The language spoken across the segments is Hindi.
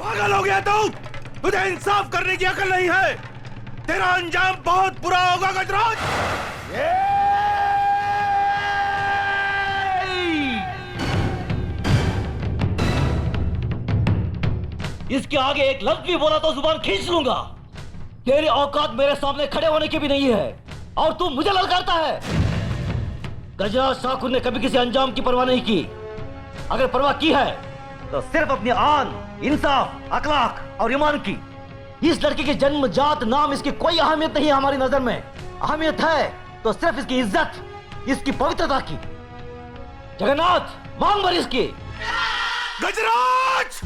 पागल हो गया तू? तुझे इंसाफ करने की अकल नहीं है। तेरा अंजाम बहुत बुरा होगा गजराज। इसके आगे एक लफ्ज भी बोला तो जुबान खींच लूंगा। तेरी औकात मेरे सामने खड़े होने की भी नहीं है और तू मुझे ललकारता है। गजराज ठाकुर ने कभी किसी अंजाम की परवाह नहीं की। अगर परवाह की है तो सिर्फ अपनी आन, इंसाफ, अखलाक और ईमान की। इस लड़की की जन्म, जात, नाम, इसकी कोई अहमियत नहीं है हमारी नजर में। अहमियत है तो सिर्फ इसकी इज्जत, इसकी पवित्रता की। जगन्नाथ, मांग भर इसकी। गजराज!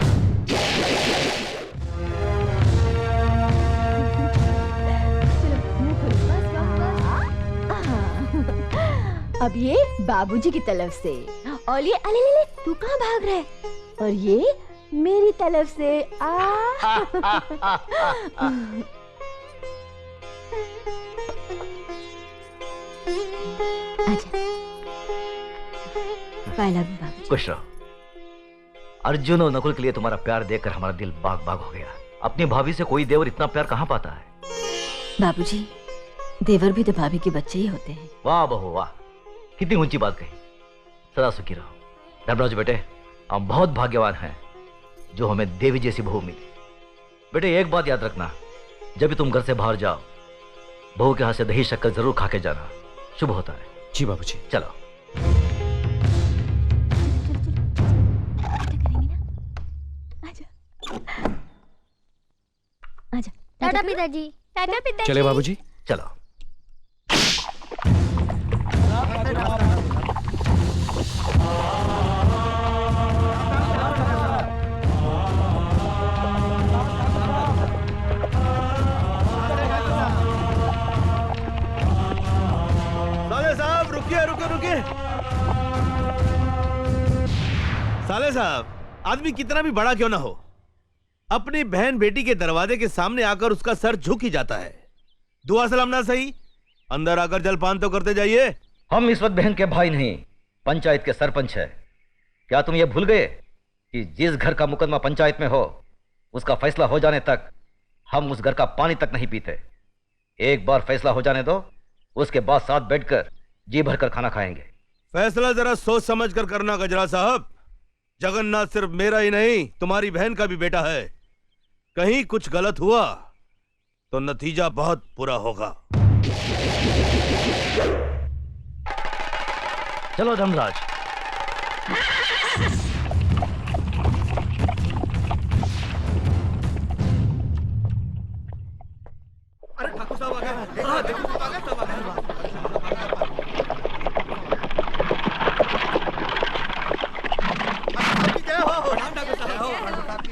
अब ये बाबूजी की तरफ से और ये अले ले ले, तू कहाँ भाग रहा है? और ये मेरी तरफ से बाबूजी। खुश रहो। अर्जुन और नकुल के लिए तुम्हारा प्यार देखकर हमारा दिल बाग बाग हो गया। अपनी भाभी से कोई देवर इतना प्यार कहाँ पाता है? बाबूजी, देवर भी तो भाभी के बच्चे ही होते हैं। वाह बहू वाह, कितनी ऊंची बात कही। सदा सुखी रहो। धर्मराज बेटे, हम बहुत भाग्यवान हैं जो हमें देवी जैसी बहू मिली। बेटे एक बात याद रखना, जब भी तुम घर से बाहर जाओ, बहू के हाथ से दही शक्कर जरूर खा के जाना, शुभ होता है। जी बाबूजी। चलो। टाटा पिताजी। टाटा पिताजी। चले बाबूजी। चलो। साले साहब रुकिए रुकिए रुकिए। साले साहब, आदमी कितना भी बड़ा क्यों ना हो, अपनी बहन बेटी के दरवाजे के सामने आकर उसका सर झुक ही जाता है। दुआ सलाम ना सही, अंदर आकर जलपान तो करते जाइए। हम इस वक्त बहन के भाई नहीं, पंचायत के सरपंच है। क्या तुम ये भूल गए कि जिस घर का मुकदमा पंचायत में हो, उसका फैसला हो जाने तक हम उस घर का पानी तक नहीं पीते। एक बार फैसला हो जाने दो, उसके बाद साथ बैठकर जी भरकर खाना खाएंगे। फैसला जरा सोच समझ कर करना गजरा साहब। जगन्नाथ सिर्फ मेरा ही नहीं, तुम्हारी बहन का भी बेटा है। कहीं कुछ गलत हुआ तो नतीजा बहुत बुरा होगा। चलो धर्मराज। अरे ठाकुर साहब आ गए। हाँ, देखो आ गए, सब आ गए।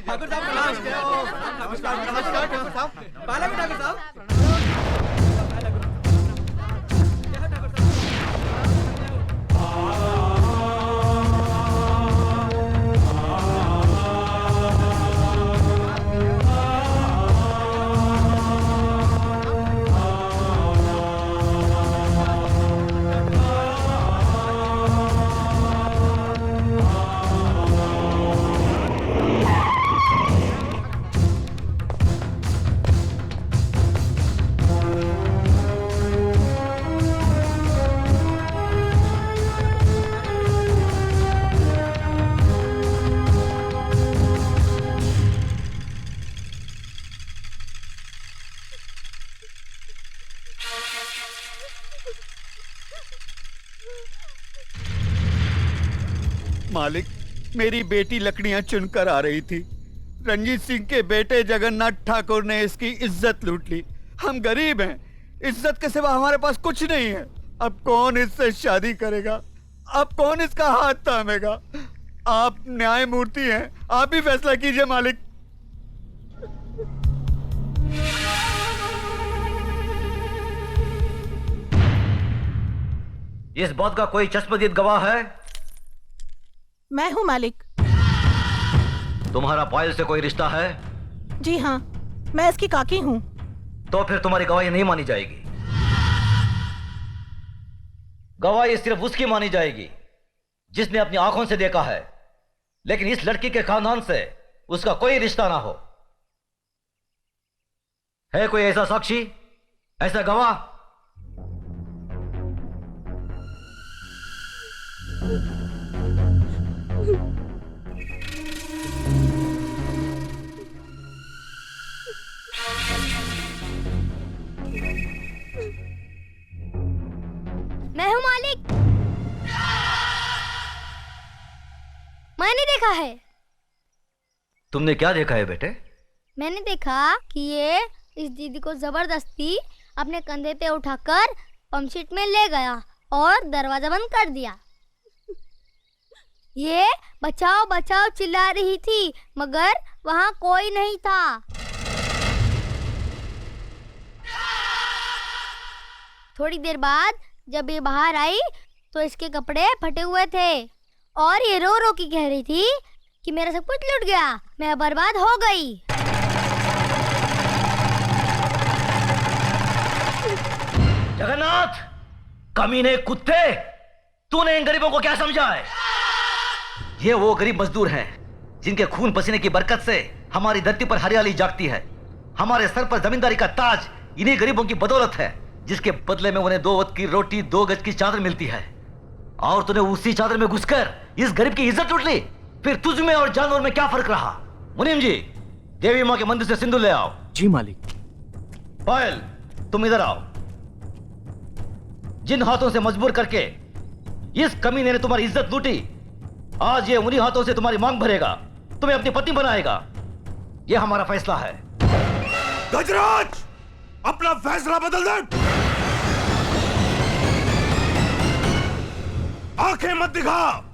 ठाकुर साहब नमस्कार। ठाकुर साहब बालक ठाकुर साहब। मालिक, मेरी बेटी लकड़ियां चुनकर आ रही थी। रंजीत सिंह के बेटे जगन्नाथ ठाकुर ने इसकी इज्जत लूट ली। हम गरीब हैं, इज्जत के सिवा हमारे पास कुछ नहीं है। अब कौन इससे शादी करेगा? अब कौन इसका हाथ थामेगा? आप न्यायमूर्ति हैं, आप ही फैसला कीजिए मालिक। इस बात का कोई चश्मदीद गवाह है? मैं हूँ मालिक। तुम्हारा पायल से कोई रिश्ता है? जी हाँ, मैं इसकी काकी हूँ। तो फिर तुम्हारी गवाही नहीं मानी जाएगी। गवाही सिर्फ उसकी मानी जाएगी जिसने अपनी आंखों से देखा है। लेकिन इस लड़की के खानदान से उसका कोई रिश्ता ना हो। है कोई ऐसा साक्षी, ऐसा गवाह? मैं हूँ मालिक। मैंने देखा है। तुमने क्या देखा है बेटे? मैंने देखा कि ये इस दीदी को जबरदस्ती अपने कंधे पे उठाकर पंपशीट में ले गया और दरवाजा बंद कर दिया। ये बचाओ बचाओ चिल्ला रही थी मगर वहाँ कोई नहीं था। थोड़ी देर बाद जब ये बाहर आई तो इसके कपड़े फटे हुए थे और ये रो रो के कह रही थी कि मेरा सब कुछ लूट गया, मैं बर्बाद हो गई। जगन्नाथ, कमीने कुत्ते, तूने इन गरीबों को क्या समझा है? ये वो गरीब मजदूर हैं जिनके खून पसीने की बरकत से हमारी धरती पर हरियाली जागती है। हमारे सर पर जमींदारी का ताज इन्हीं गरीबों की बदौलत है, जिसके बदले में उन्हें 2 वक्त की रोटी 2 गज की चादर मिलती है। और तूने उसी चादर में घुसकर इस गरीब की इज्जत लूट ली। फिर तुझ में और जानवर में क्या फर्क रहा? मुनीम जी, देवी मां के मंदिर से सिंदूर ले आओ। जी मालिक। पायल, तुम इधर आओ। जिन हाथों से मजबूर करके इस कमीने ने तुम्हारी इज्जत लूटी, आज ये उन्हीं हाथों से तुम्हारी मांग भरेगा, तुम्हें अपनी पत्नी बनाएगा। यह हमारा फैसला है। गजराज, अपना फैसला बदल दे। आंखें मत दिखा।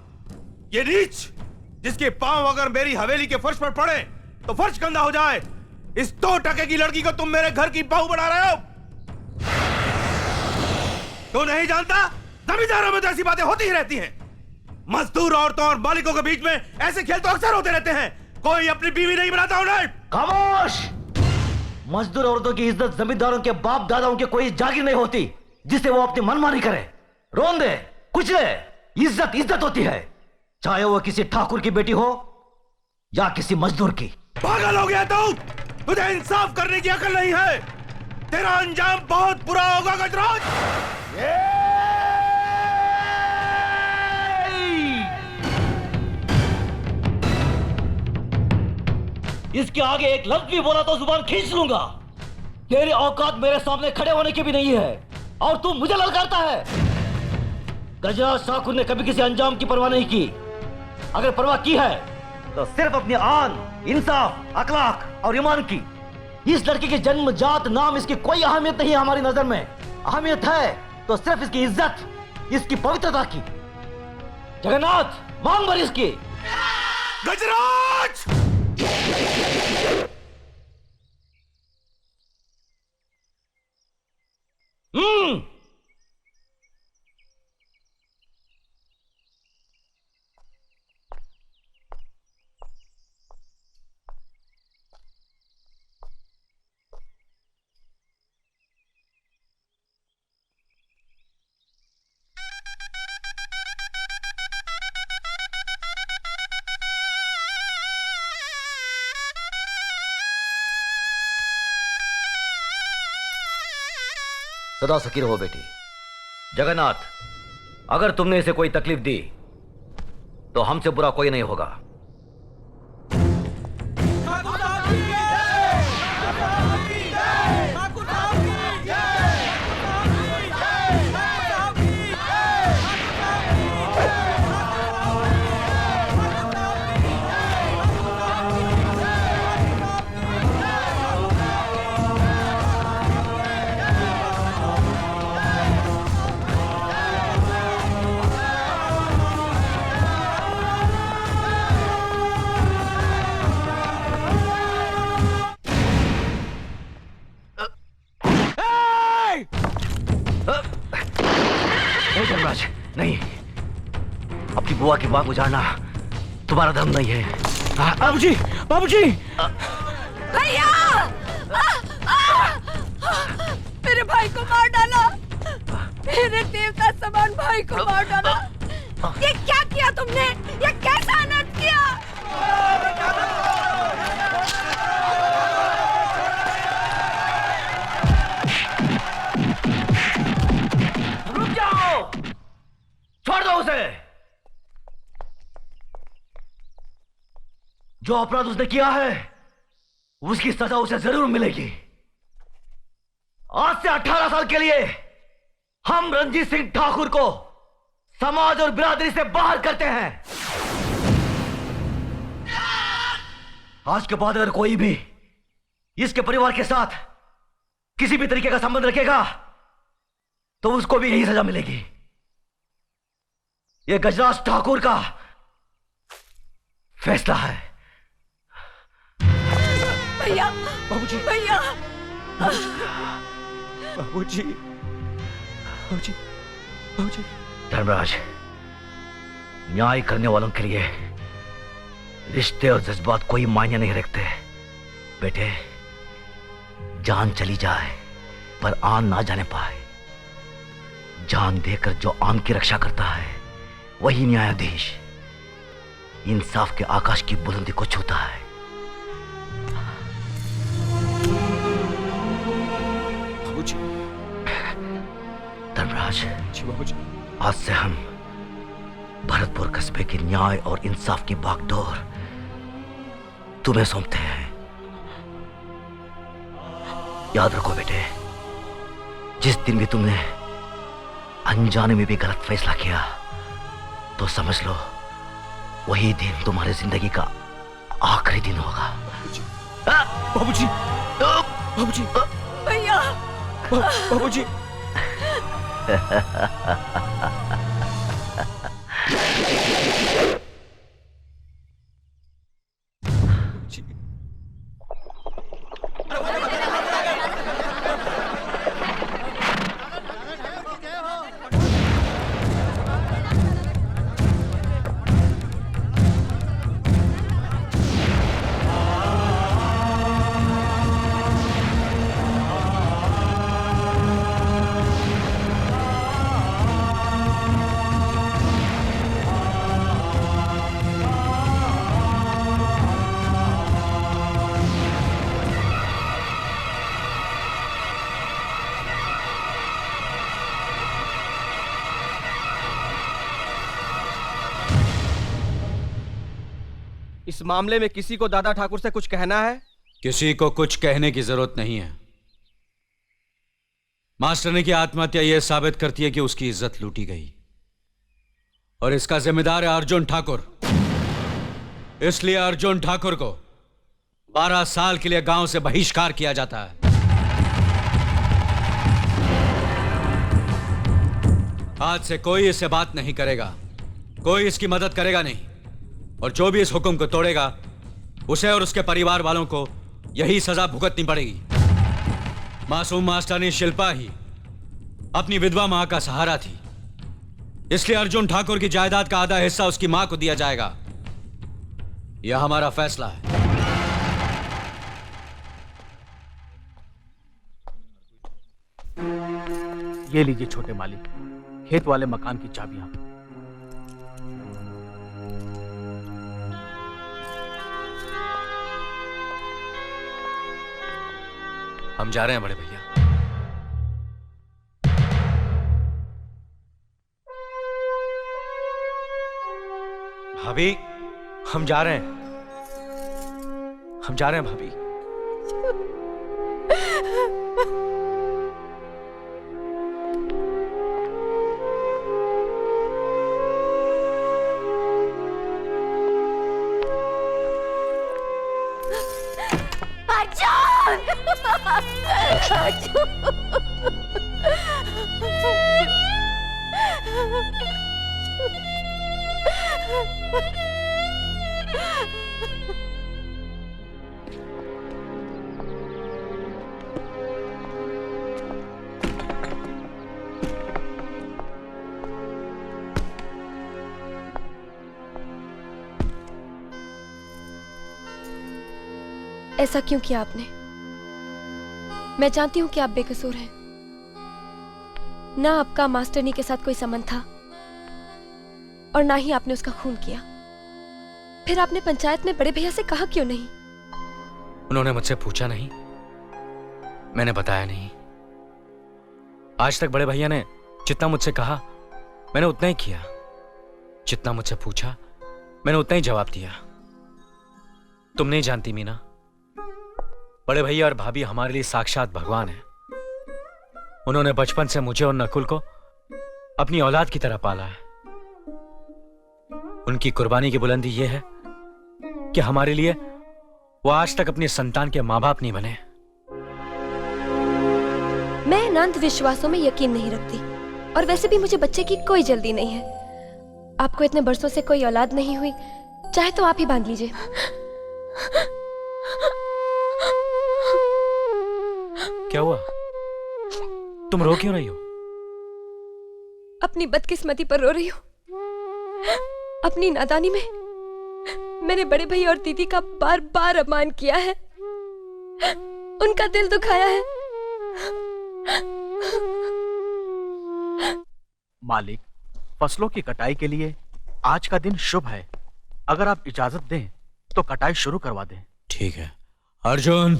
ये नीच जिसके पांव अगर मेरी हवेली के फर्श पर पड़े तो फर्श गंदा हो जाए, इस 2 टके की लड़की को तुम मेरे घर की बहू बना रहे हो। तो नहीं जानता, जमींदारों में तो ऐसी बातें होती ही रहती हैं। मजदूर औरतों और मालिकों के बीच में ऐसे खेल तो अक्सर होते रहते हैं। कोई अपनी बीवी नहीं बनाता उन्हें। खामोश! मजदूर औरतों की इज्जत जमींदारों के बाप दादाओं के कोई जागीर नहीं होती जिसे वो अपनी मनमानी करे, रोन दे, कुचले। इज्जत इज्जत होती है, चाहे वो किसी ठाकुर की बेटी हो या किसी मजदूर की। पागल हो गया तू? तुझे इंसाफ करने की अकल नहीं है। तेरा अंजाम बहुत बुरा होगा गजराज। इसके आगे एक लफ्ज भी बोला तो जुबान खींच लूंगा। तेरी औकात मेरे सामने खड़े होने की भी नहीं है और तू मुझे ललकारता है। गजराज ठाकुर ने कभी किसी अंजाम की परवाह नहीं की। अगर परवाह की है तो सिर्फ अपनी आन, इंसाफ, अखलाक और ईमान की। इस लड़की के जन्मजात नाम इसकी कोई अहमियत नहीं है हमारी नजर में। अहमियत है तो सिर्फ इसकी इज्जत, इसकी पवित्रता की। जगन्नाथ, मांग भर इसकी। गजराज! सदा सुखी रहो बेटी। जगन्नाथ, अगर तुमने इसे कोई तकलीफ दी तो हमसे बुरा कोई नहीं होगा। धर्मराज, नहीं, अपनी बुआ की बात उजाड़ना तुम्हारा धर्म नहीं है। बाबूजी, बाबूजी! भैया! मेरे भाई को मार डाला, मेरे देवता समान भाई को मार डाला। ये क्या किया तुमने? ये कैसा अनर्थ किया? जो अपराध उसने किया है उसकी सजा उसे जरूर मिलेगी। आज से 18 साल के लिए हम रंजीत सिंह ठाकुर को समाज और बिरादरी से बाहर करते हैं। आज के बाद अगर कोई भी इसके परिवार के साथ किसी भी तरीके का संबंध रखेगा तो उसको भी यही सजा मिलेगी। यह गजराज ठाकुर का फैसला है। भैया, बाबूजी, भैया, बाबूजी, बाबूजी, बाबूजी। धर्मराज, न्याय करने वालों के लिए रिश्ते और जज्बात कोई मायने नहीं रखते। बेटे, जान चली जाए पर आन ना जाने पाए। जान देकर जो आन की रक्षा करता है वही न्यायाधीश इंसाफ के आकाश की बुलंदी को छूता है। बाबूजी, धर्मराज, जी बाबूजी। आज से हम भरतपुर कस्बे की न्याय और इंसाफ की बागडोर तुम्हें सौंपते हैं। याद रखो बेटे, जिस दिन भी तुमने अनजाने में भी गलत फैसला किया तो समझ लो वही दिन तुम्हारी जिंदगी का आखिरी दिन होगा। बाबूजी, बाबूजी, भैया, बाबूजी। इस मामले में किसी को दादा ठाकुर से कुछ कहना है? किसी को कुछ कहने की जरूरत नहीं है। मास्टरनी की आत्महत्या यह साबित करती है कि उसकी इज्जत लूटी गई और इसका जिम्मेदार है अर्जुन ठाकुर। इसलिए अर्जुन ठाकुर को 12 साल के लिए गांव से बहिष्कार किया जाता है। आज से कोई इससे बात नहीं करेगा, कोई इसकी मदद करेगा नहीं, और जो भी इस हुक्म को तोड़ेगा उसे और उसके परिवार वालों को यही सजा भुगतनी पड़ेगी। मासूम मास्टरनी शिल्पा ही अपनी विधवा मां का सहारा थी, इसलिए अर्जुन ठाकुर की जायदाद का आधा हिस्सा उसकी मां को दिया जाएगा। यह हमारा फैसला है। ये लीजिए छोटे मालिक, खेत वाले मकान की चाबियां। हम जा रहे हैं बड़े भैया। भाभी, हम जा रहे हैं, हम जा रहे हैं भाभी। ऐसा क्यों किया आपने? मैं जानती हूं कि आप बेकसूर हैं। ना आपका मास्टरनी के साथ कोई संबंध था और ना ही आपने उसका खून किया। फिर आपने पंचायत में बड़े भैया से कहा क्यों नहीं? उन्होंने मुझसे पूछा नहीं, मैंने बताया नहीं। आज तक बड़े भैया ने जितना मुझसे कहा मैंने उतना ही किया, जितना मुझसे पूछा मैंने उतना ही जवाब दिया। तुम नहीं जानती मीना, बड़े भैया और भाभी हमारे लिए साक्षात भगवान है। उन्होंने बचपन से मुझे और नकुल को अपनी औलाद की तरह पाला है। उनकी कुर्बानी की बुलंदी यह है कि हमारे लिए वो आज तक अपनी संतान के मां बाप नहीं बने। मैं इन अंधविश्वासों में यकीन नहीं रखती, और वैसे भी मुझे बच्चे की कोई जल्दी नहीं है। आपको इतने बरसों से कोई औलाद नहीं हुई, चाहे तो आप ही बांध लीजिए। क्या हुआ? तुम रो क्यों रही हो? अपनी बदकिस्मती पर रो रही हूँ। अपनी नादानी में मैंने बड़े भैया और दीदी का बार बार अपमान किया है, उनका दिल दुखाया है। मालिक, फसलों की कटाई के लिए आज का दिन शुभ है। अगर आप इजाजत दें तो कटाई शुरू करवा दें। ठीक है। अर्जुन,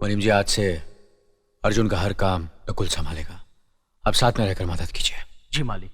मुनीम जी, आज से अर्जुन का हर काम नकुल संभालेगा। आप साथ में रहकर मदद कीजिए। जी मालिक।